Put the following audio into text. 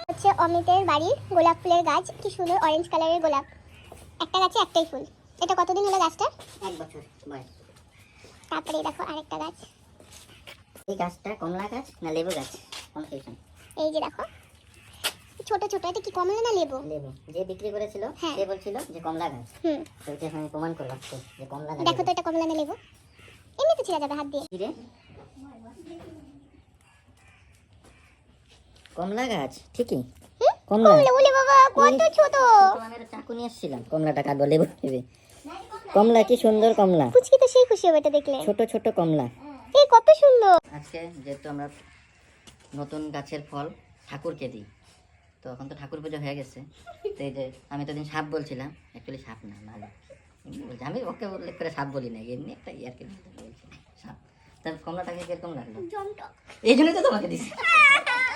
হচ্ছে অমিতের বাড়ির গোলাপ ফুলের গাছ, কি সুন্দর অরেঞ্জ কালারের গোলাপ। একটা গাছে একটাই ফুল। এটা কতদিন হলো গাছটা? 1 বছর বয়স। তারপরে দেখো আরেকটা গাছ। এই গাছটা কমলা গাছ না লেবু গাছ? কনফিউশন। এই যে দেখো ছোট ছোট, এটা কি কমলা না লেবু? লেবু। যে বিক্রি করেছিল সে বলছিল যে কমলা গাছ। তো এটা আমি প্রমাণ করলাম তো যে কমলা গাছ। দেখো তো এটা কমলা না লেবু? এমনিতে ছিঁড়া যাবে হাত দিয়ে। রে কমলা গাছ ঠিকই। কমলা। ওলে বাবা কত ছোট। আমি একটা চাকু নিয়ে এসেছিলাম কমলাটা কাটবো লেবু ভেবে। কমলা কি সুন্দর কমলা। পুচকি তো সেই খুশি হবে এটা দেখলে। ছোট ছোট কমলা। এই কত সুন্দর। আজকে যেহেতু আমরা নতুন গাছের ফল ঠাকুরকে দিই, তো এখন তো ঠাকুর পুজো হয়ে গেছে, তো এই যে আমি তো দিন সাপ বলছিলাম, অ্যাকচুয়ালি সাপ না মালিক বলছি, আমি ওকে উল্লেখ করে সাপ বলি না, এমনি একটা ইয়ারকে বলছি সাপ। তার কমলাটাকে কিরকম লাগলো? এই জন্যই তো তোমাকে দিছি।